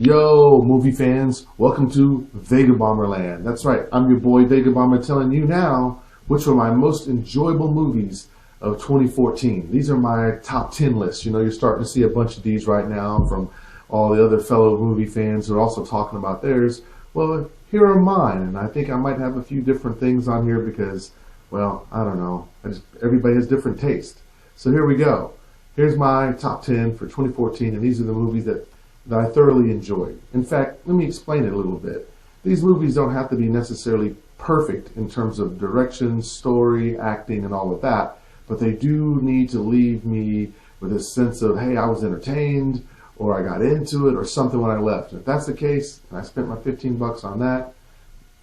Yo, movie fans, welcome to Vegabomber Land. That's right, I'm your boy Vegabomber telling you now which were my most enjoyable movies of 2014. These are my top 10 lists. You know, you're starting to see a bunch of these right now from all the other fellow movie fans who are also talking about theirs. Well, here are mine, and I think I might have a few different things on here because, well, I don't know. Everybody has different taste. So here we go. Here's my top 10 for 2014, and these are the movies that I thoroughly enjoyed. In fact, let me explain it a little bit. These movies don't have to be necessarily perfect in terms of direction, story, acting, and all of that, but they do need to leave me with a sense of, hey, I was entertained, or I got into it, or something when I left. And if that's the case, and I spent my 15 bucks on that,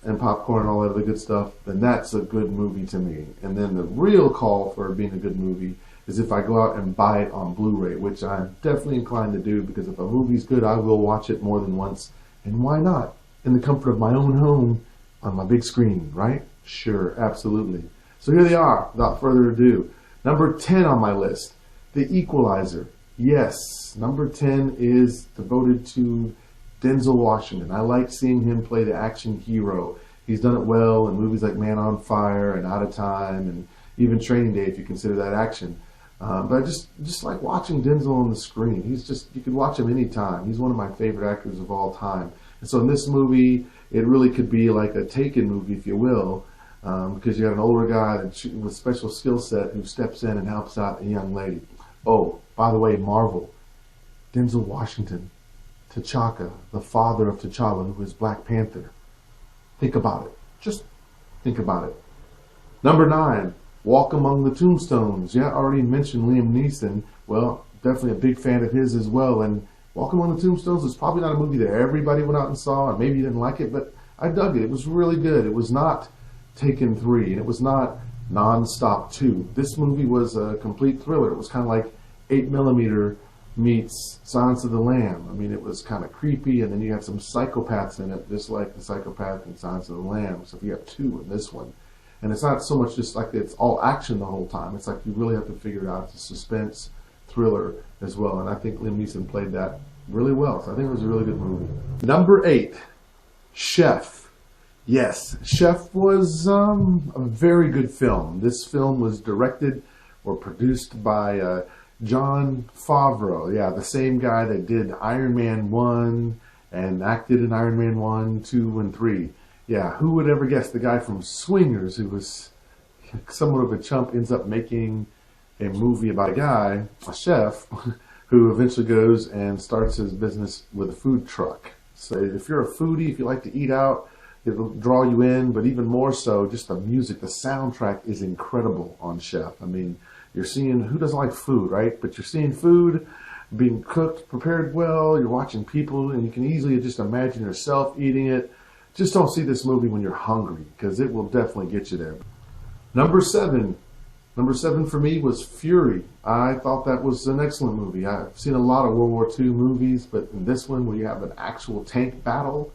and popcorn and all that other good stuff, then that's a good movie to me. And then the real call for being a good movie is if I go out and buy it on Blu-ray, which I'm definitely inclined to do, because if a movie's good, I will watch it more than once. And why not? In the comfort of my own home on my big screen, right? Sure, absolutely. So here they are, without further ado. Number 10 on my list, The Equalizer. Yes, number 10 is devoted to Denzel Washington. I like seeing him play the action hero. He's done it well in movies like Man on Fire and Out of Time and even Training Day, if you consider that action. But I just like watching Denzel on the screen. You could watch him anytime. He's one of my favorite actors of all time. And so in this movie, it really could be like a Taken movie, if you will, because you got an older guy with a special skill set who steps in and helps out a young lady. Oh, by the way, Marvel, Denzel Washington, T'Chaka, the father of T'Challa, who is Black Panther. Think about it. Just think about it. Number 9. Walk Among the Tombstones. Yeah, I already mentioned Liam Neeson. Well, definitely a big fan of his as well. And Walk Among the Tombstones is probably not a movie that everybody went out and saw, and maybe you didn't like it, but I dug it. It was really good. It was not Taken 3, and it was not Non-Stop 2. This movie was a complete thriller. It was kind of like 8mm meets Silence of the Lamb. I mean, it was kind of creepy, and then you had some psychopaths in it, just like the psychopath in Silence of the Lamb. So you have 2 in this one. And it's not so much just like it's all action the whole time. It's like you really have to figure it out. It's a suspense thriller as well. And I think Liam Neeson played that really well. So I think it was a really good movie. Number 8, Chef. Yes, Chef was a very good film. This film was directed or produced by Jon Favreau. Yeah, the same guy that did Iron Man 1 and acted in Iron Man 1, 2, and 3. Yeah, who would ever guess the guy from Swingers, who was somewhat of a chump, ends up making a movie about a guy, a chef, who eventually goes and starts his business with a food truck. So if you're a foodie, if you like to eat out, it'll draw you in, but even more so, just the music, the soundtrack is incredible on Chef. I mean, you're seeing, who doesn't like food, right? But you're seeing food being cooked, prepared well, you're watching people, and you can easily just imagine yourself eating it. Just don't see this movie when you're hungry, because it will definitely get you there. Number 7 for me was Fury. I thought that was an excellent movie. I've seen a lot of World War II movies, but in this one, where you have an actual tank battle,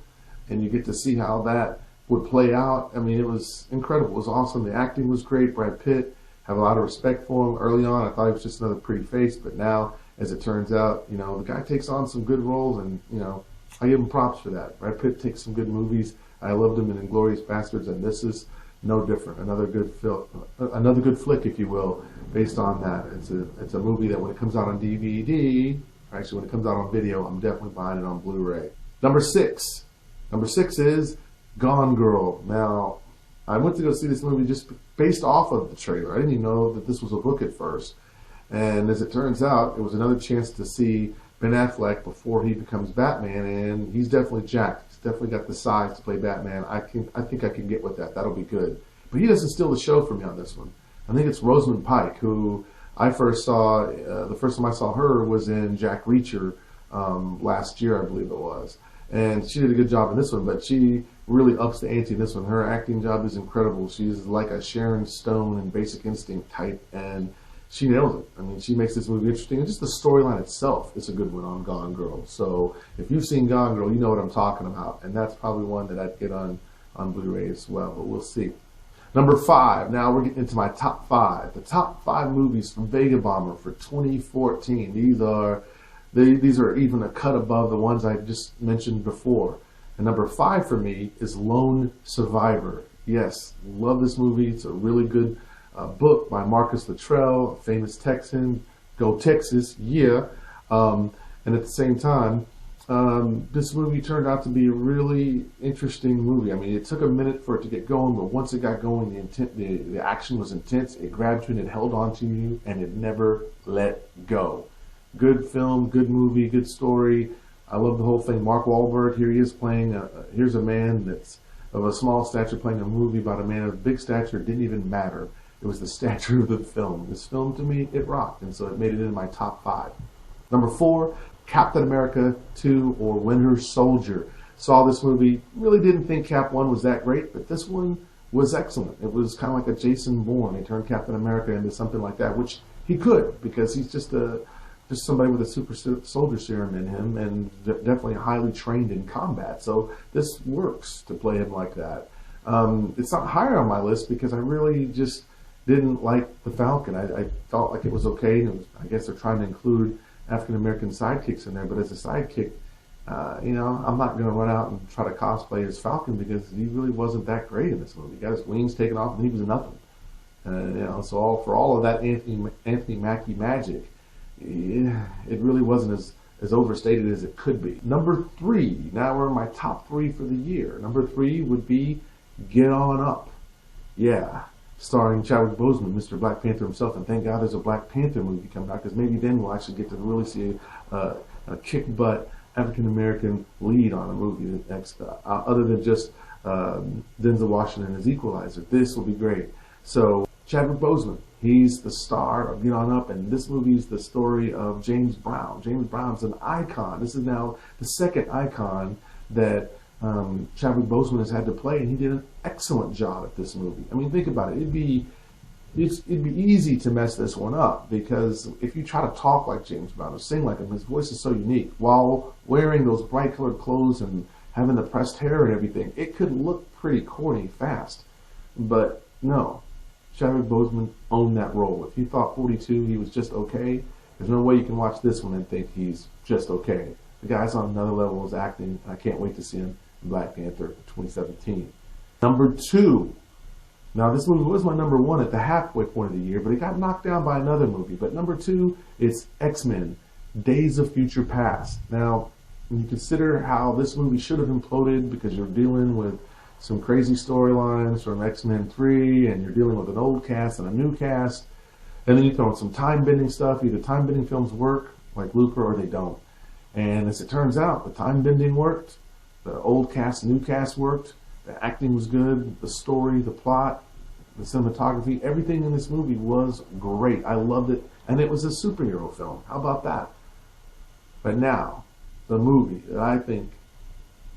and you get to see how that would play out, I mean, it was incredible. It was awesome. The acting was great. Brad Pitt, have a lot of respect for him. Early on, I thought he was just another pretty face, but now, as it turns out, you know, the guy takes on some good roles, and, you know, I give him props for that. Brad Pitt takes some good movies. I loved him in Inglourious Basterds, and this is no different. Another good flick, if you will, based on that. It's a movie that when it comes out on DVD, actually when it comes out on video, I'm definitely buying it on Blu-ray. Number 6 is Gone Girl. Now, I went to go see this movie just based off of the trailer. I didn't even know that this was a book at first. And as it turns out, it was another chance to see Ben Affleck before he becomes Batman, and he's definitely jacked. He's definitely got the size to play Batman. I think I can get with that. That'll be good. But he doesn't steal the show for me on this one. I think it's Rosamund Pike, who I first saw, the first time I saw her was in Jack Reacher last year, I believe it was. And she did a good job in this one, but she really ups the ante in this one. Her acting job is incredible. She's like a Sharon Stone in Basic Instinct type, and she nails it. I mean, she makes this movie interesting, and just the storyline itself is a good one on Gone Girl. So if you've seen Gone Girl, you know what I'm talking about, and that's probably one that I'd get on Blu-ray as well, but we'll see. Number 5, now we're getting into my top 5. The top 5 movies from Vegabomber for 2014. These are These are even a cut above the ones I just mentioned before. And number 5 for me is Lone Survivor. Yes, love this movie. It's a really good book by Marcus Luttrell, a famous Texan. Go Texas, yeah. And at the same time, this movie turned out to be a really interesting movie. I mean, it took a minute for it to get going, but once it got going, the action was intense. It grabbed you and it held on to you, and it never let go. Good film, good movie, good story. I love the whole thing. Mark Wahlberg, here he is playing, here's a man that's of a small stature playing a movie about a man of big stature. It didn't even matter. It was the stature of the film. This film, to me, it rocked, and so it made it in my top 5. Number 4, Captain America 2 or Winter Soldier. Saw this movie, really didn't think Cap 1 was that great, but this one was excellent. It was kind of like a Jason Bourne. He turned Captain America into something like that, which he could, because he's just somebody with a super soldier serum in him, and definitely highly trained in combat. So this works to play him like that. It's not higher on my list because I really just didn't like the Falcon. I felt like it was okay. And I guess they're trying to include African-American sidekicks in there, but as a sidekick, I'm not going to run out and try to cosplay as Falcon because he really wasn't that great in this movie. He got his wings taken off and he was nothing. So for all of that Anthony Mackie magic, it really wasn't as overstated as it could be. Number 3, now we're in my top 3 for the year. Number 3 would be Get On Up. Yeah, starring Chadwick Boseman, Mr. Black Panther himself, and thank God there's a Black Panther movie coming out, because maybe then we'll actually get to really see a kick-butt African-American lead on a movie other than just Denzel Washington as Equalizer. This will be great. So Chadwick Boseman, he's the star of Get On Up, and this movie is the story of James Brown. James Brown's an icon. This is now the second icon that Chadwick Boseman has had to play, and he did an excellent job at this movie. I mean, think about it. It'd be easy to mess this one up, because if you try to talk like James Brown or sing like him, his voice is so unique, while wearing those bright colored clothes and having the pressed hair and everything, it could look pretty corny fast. But no, Chadwick Boseman owned that role. If you thought 42 he was just okay, there's no way you can watch this one and think he's just okay. The guy's on another level as acting, and I can't wait to see him in Black Panther 2017. Number 2. Now, this movie was my number 1 at the halfway point of the year, but it got knocked down by another movie. But number 2 is XMen, Days of Future Past. Now, when you consider how this movie should have imploded, because you're dealing with some crazy storylines from X-Men 3, and you're dealing with an old cast and a new cast, and then you throw in some time-bending stuff. Either time-bending films work, like Luca, or they don't. And as it turns out, the time-bending worked, the old cast, new cast worked, the acting was good, the story, the plot, the cinematography, everything in this movie was great. I loved it, and it was a superhero film. How about that? But now, the movie that I think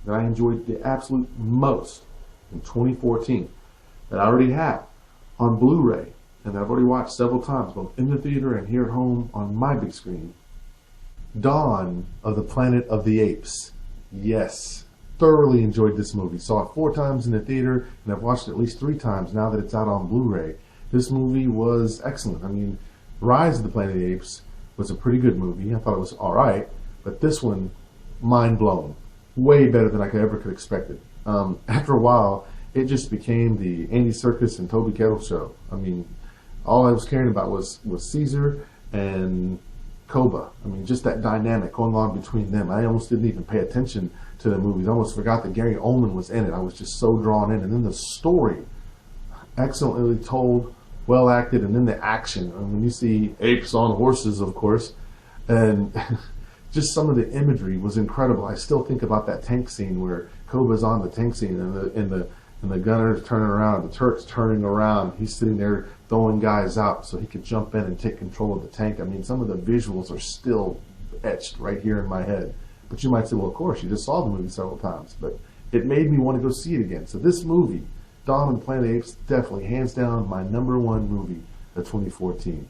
that I enjoyed the absolute most in 2014, that I already have on Blu-ray, and that I've already watched several times, both in the theater and here at home on my big screen, Dawn of the Planet of the Apes. Yes, thoroughly enjoyed this movie. Saw it 4 times in the theater, and I've watched it at least 3 times now that it's out on Blu-ray. This movie was excellent. I mean, Rise of the Planet of the Apes was a pretty good movie. I thought it was alright, but this one, mind blown. Way better than I could expect it. After a while, it just became the Andy Serkis and Toby Kebbell show. I mean, all I was caring about was Caesar and Koba. I mean, just that dynamic going on between them. I almost didn't even pay attention to the movies. I almost forgot that Gary Oldman was in it. I was just so drawn in. And then the story, excellently told, well acted, and then the action. I mean, when you see apes on horses, of course, and just some of the imagery was incredible. I still think about that tank scene where Koba's on the tank scene, and the gunner's turning around, and the Turk's turning around. He's sitting there throwing guys out so he could jump in and take control of the tank. I mean, some of the visuals are still etched right here in my head. But you might say, well, of course, you just saw the movie several times. But it made me want to go see it again. So this movie, Dawn of the Planet of the Apes, definitely, hands down, my number 1 movie of 2014.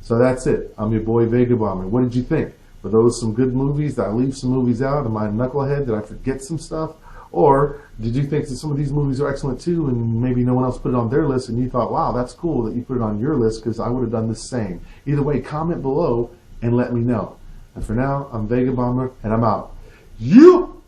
So that's it. I'm your boy, Vegabomber. What did you think? Were those some good movies? Did I leave some movies out? Am I a knucklehead? Did I forget some stuff? Or did you think that some of these movies are excellent too, and maybe no one else put it on their list, and you thought, wow, that's cool that you put it on your list, because I would have done the same. Either way, comment below and let me know. And for now, I'm Vegabomber, and I'm out. You.